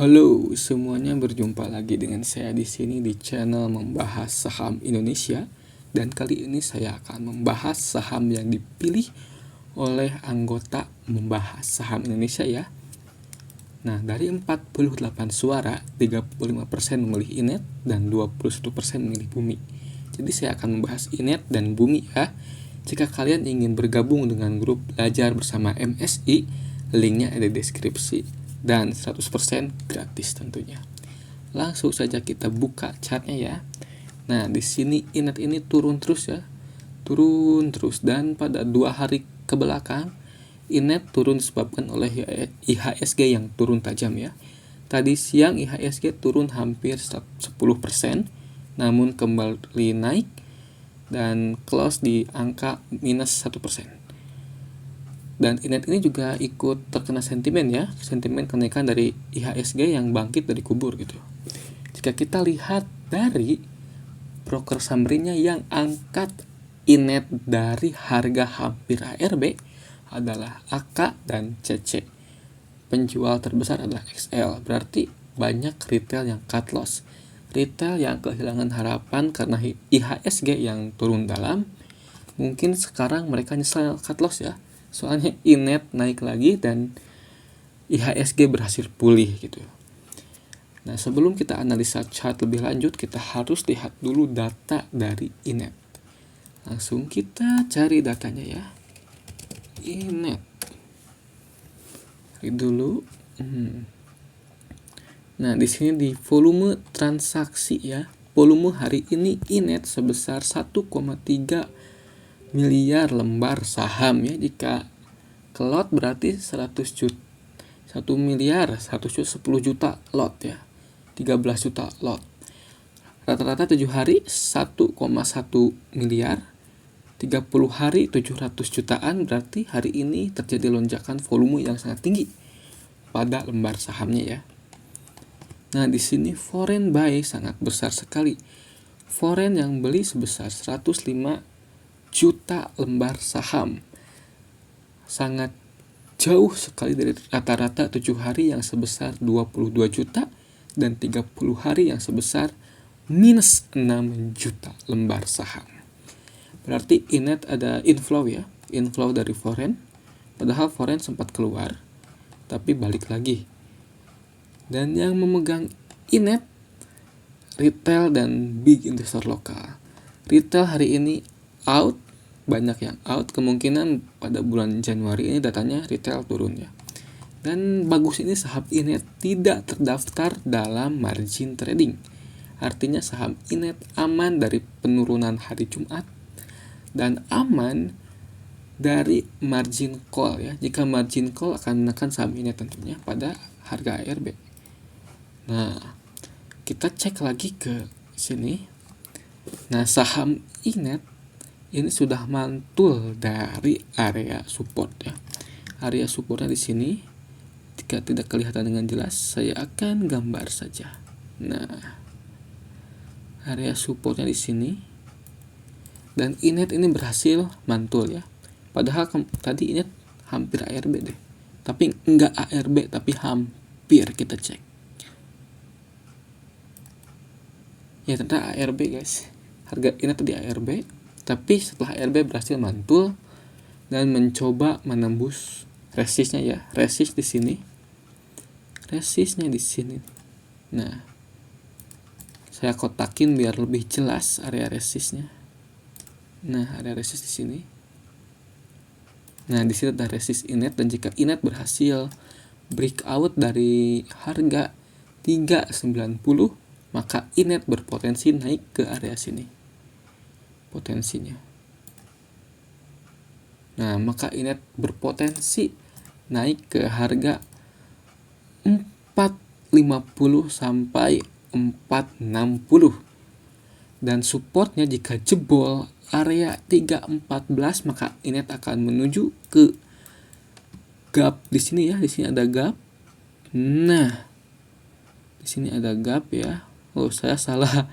Halo semuanya, berjumpa lagi dengan saya di sini di channel membahas saham Indonesia, dan kali ini saya akan membahas saham yang dipilih oleh anggota membahas saham Indonesia ya. Nah, dari 48 suara, 35% memilih Inet dan 21% memilih Bumi. Jadi saya akan membahas Inet dan Bumi ya. Jika kalian ingin bergabung dengan grup belajar bersama MSI, linknya ada di deskripsi dan 100% gratis tentunya. Langsung saja kita buka chartnya ya. Nah, di sini Inet ini turun terus ya. Turun terus, dan pada 2 hari ke belakang Inet turun disebabkan oleh IHSG yang turun tajam ya. Tadi siang IHSG turun hampir 10%, namun kembali naik dan close di angka minus 1%. Dan Inet ini juga ikut terkena sentimen ya, sentimen kenaikan dari IHSG yang bangkit dari kubur gitu. Jika kita lihat dari broker summary-nya yang angkat Inet dari harga hampir ARB adalah AK dan CC. Penjual terbesar adalah XL, berarti banyak retail yang cut loss. Retail yang kehilangan harapan karena IHSG yang turun dalam, mungkin sekarang mereka nyesal cut loss ya. Soalnya Inet naik lagi dan IHSG berhasil pulih gitu. Nah, sebelum kita analisa chart lebih lanjut, kita harus lihat dulu data dari Inet. Langsung kita cari datanya ya. Inet. Cari dulu. Nah, di sini di volume transaksi ya. Volume hari ini Inet sebesar 1,3 miliar lembar saham ya. Jika ke lot berarti 100 juta. 1 miliar 110 juta lot ya. 13 juta lot. Rata-rata 7 hari 1,1 miliar. 30 hari 700 jutaan, berarti hari ini terjadi lonjakan volume yang sangat tinggi pada lembar sahamnya ya. Nah, di sini foreign buy sangat besar sekali. Foreign yang beli sebesar 105 juta lembar saham. Sangat jauh sekali dari rata-rata 7 hari yang sebesar 22 juta dan 30 hari yang sebesar minus 6 juta lembar saham. Berarti Inet ada inflow ya, inflow dari foreign. Padahal foreign sempat keluar, tapi balik lagi. Dan yang memegang Inet, retail dan big investor lokal. Retail hari ini out, banyak yang out. Kemungkinan pada bulan Januari ini datanya retail turun ya. Dan bagus ini saham Inet tidak terdaftar dalam margin trading. Artinya saham Inet aman dari penurunan hari Jumat dan aman dari margin call ya. Jika margin call akan menekan saham Inet tentunya pada harga ARB. Nah, kita cek lagi ke sini. Nah, saham Inet ini sudah mantul dari area support ya. Area supportnya di sini. Jika tidak kelihatan dengan jelas, saya akan gambar saja. Nah, area supportnya di sini. Dan Inet ini berhasil mantul ya. Padahal tadi Inet hampir ARB deh. Tapi enggak ARB, tapi hampir. Kita cek. Ya, ternyata ARB guys. Harga Inet tadi ARB, tapi setelah ARB berhasil mantul dan mencoba menembus resistnya ya. Resist di sini. Resistnya di sini. Nah, saya kotakin biar lebih jelas area resistnya. Nah, ada resist di sini. Nah, di sini ada resist Inet, dan jika Inet berhasil breakout dari harga 390, maka Inet berpotensi naik ke area sini. Potensinya. Nah, maka Inet berpotensi naik ke harga 450 sampai 460. Dan supportnya jika jebol area 314, maka Inet akan menuju ke gap di sini ya. Di sini ada gap. Nah, di sini ada gap ya. Oh, saya salah.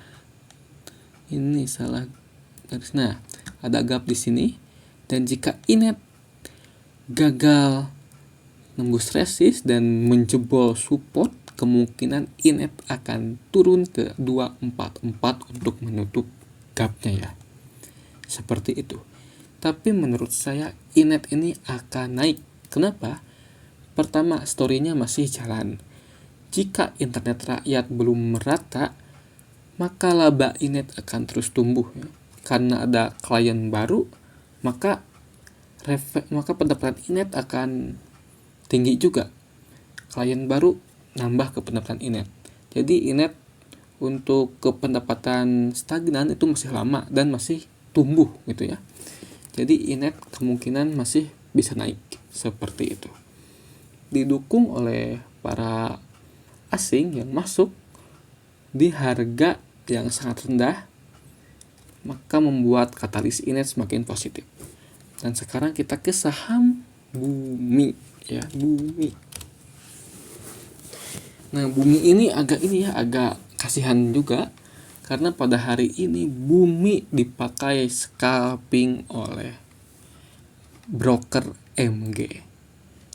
Ini salah garis. Nah, ada gap di sini. Dan jika Inet gagal nembus resist dan menjebol support kemungkinan INET akan turun ke 244 untuk menutup gapnya ya. Seperti itu. Tapi menurut saya INET ini akan naik. Kenapa? Pertama, story-nya masih jalan. Jika internet rakyat belum merata, maka laba INET akan terus tumbuh ya. Karena ada klien baru, maka pendapatan INET akan tinggi juga. Klien baru nambah ke pendapatan INET. Jadi INET untuk ke pendapatan stagnan itu masih lama dan masih tumbuh gitu ya. Jadi INET kemungkinan masih bisa naik seperti itu. Didukung oleh para asing yang masuk di harga yang sangat rendah, maka membuat katalis INET semakin positif. Dan sekarang kita ke saham Bumi ya, Bumi. Nah, Bumi ini agak kasihan juga karena pada hari ini Bumi dipakai scalping oleh broker MG.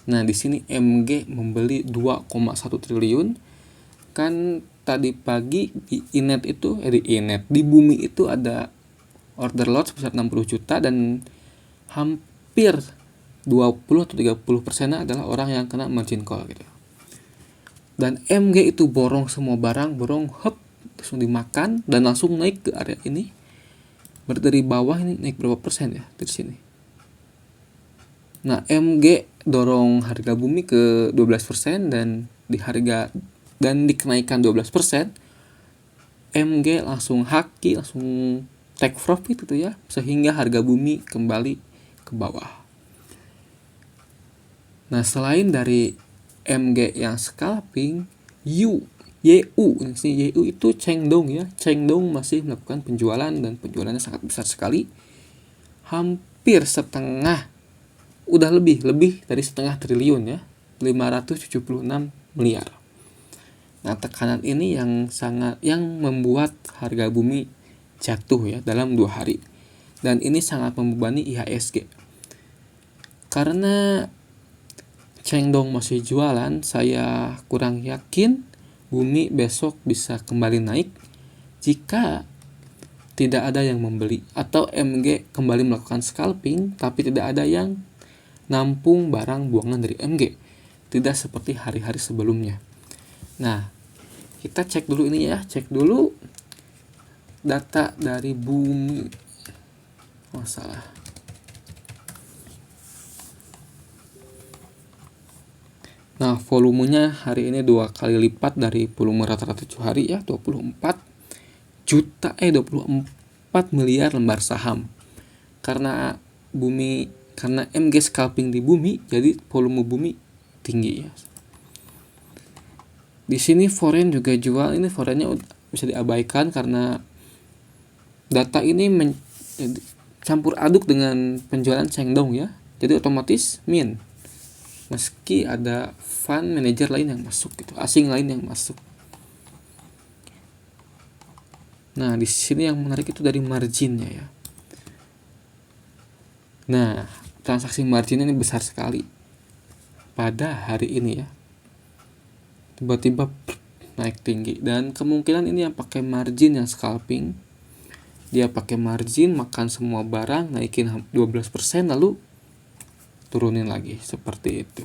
Nah, di sini MG membeli 2,1 triliun. Kan tadi pagi di INET itu di Bumi itu ada order lot sebesar 60 juta dan hampir 20 atau 30% adalah orang yang kena margin call gitu. Dan MG itu borong semua barang, langsung dimakan dan langsung naik ke area ini. Dari bawah ini naik berapa persen ya dari sini. Nah, MG dorong harga Bumi ke 12% dan dikenaikkan 12%. MG langsung langsung take profit gitu ya, sehingga harga Bumi kembali ke bawah. Nah, selain dari MG yang scalping, YU itu Chengdong ya. Chengdong masih melakukan penjualan dan penjualannya sangat besar sekali. Hampir setengah, udah lebih dari setengah triliun ya, 576 miliar. Nah, tekanan ini yang membuat harga Bumi jatuh ya dalam 2 hari. Dan ini sangat membebani IHSG. Karena Chengdong masih jualan, saya kurang yakin Bumi besok bisa kembali naik jika tidak ada yang membeli atau MG kembali melakukan scalping tapi tidak ada yang nampung barang buangan dari MG, tidak seperti hari-hari sebelumnya. Nah, kita cek dulu data dari Bumi. Nah, volumenya hari ini 2 kali lipat dari volume rata-rata 7 hari ya, 24 miliar lembar saham. Karena MG scalping di Bumi, jadi volume Bumi tinggi ya. Di sini foreign juga jual, ini foreignnya bisa diabaikan karena data ini campur aduk dengan penjualan Chengdong ya. Jadi otomatis meski ada fund manager lain yang masuk gitu, asing lain yang masuk. Nah, di sini yang menarik itu dari marginnya ya. Nah, transaksi margin ini besar sekali pada hari ini ya. Tiba-tiba naik tinggi dan kemungkinan ini yang pakai margin yang scalping. Dia pakai margin, makan semua barang, naikin 12% lalu turunin lagi seperti itu.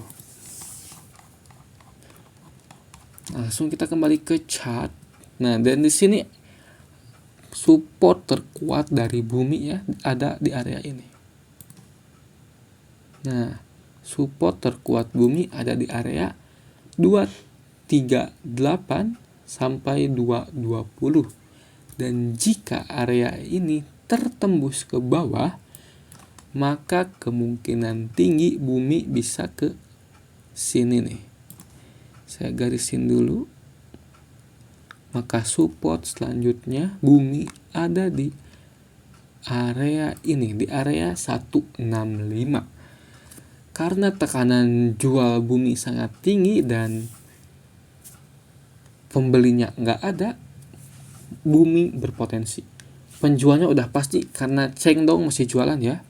Langsung kita kembali ke chart. Nah, dan di sini support terkuat dari Bumi ya ada di area ini. Nah, support terkuat Bumi ada di area 238 sampai 220. Dan jika area ini tertembus ke bawah, maka kemungkinan tinggi Bumi bisa ke sini nih. Saya garisin dulu. Maka support selanjutnya Bumi ada di area ini, di area 165. Karena tekanan jual Bumi sangat tinggi dan pembelinya nggak ada, Bumi berpotensi. Penjualnya udah pasti karena Chengdong masih jualan ya.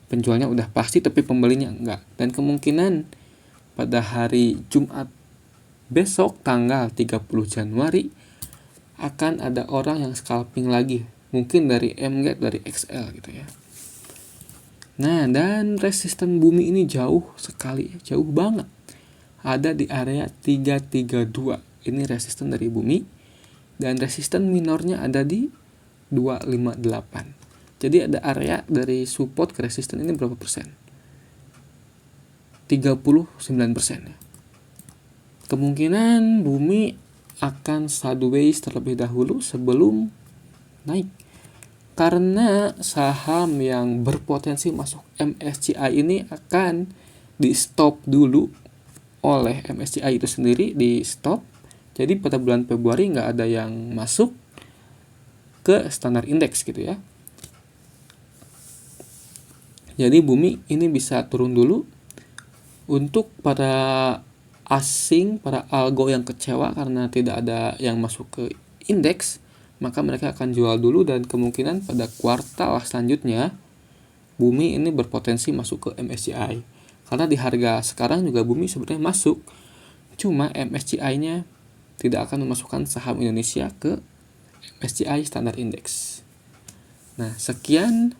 Penjualnya udah pasti tapi pembelinya enggak. Dan kemungkinan pada hari Jumat besok tanggal 30 Januari akan ada orang yang scalping lagi, mungkin dari MGap, dari XL gitu ya. Nah, dan resisten bumi ini jauh sekali, jauh banget. Ada di area 332. Ini resisten dari bumi. Dan resisten minornya ada di 258. Jadi ada area dari support ke resisten ini berapa persen? 39% ya. Kemungkinan bumi akan sideways terlebih dahulu sebelum naik. Karena saham yang berpotensi masuk MSCI ini akan di stop dulu oleh MSCI itu sendiri, di stop. Jadi pada bulan Februari nggak ada yang masuk ke standar indeks gitu ya. Jadi bumi ini bisa turun dulu. Untuk para asing, para algo yang kecewa karena tidak ada yang masuk ke indeks, maka mereka akan jual dulu, dan kemungkinan pada kuartal selanjutnya bumi ini berpotensi masuk ke MSCI. Karena di harga sekarang juga bumi sebenarnya masuk, cuma MSCI-nya tidak akan memasukkan saham Indonesia ke MSCI Standard Index. Nah, sekian,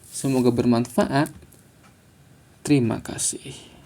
semoga bermanfaat. Terima kasih.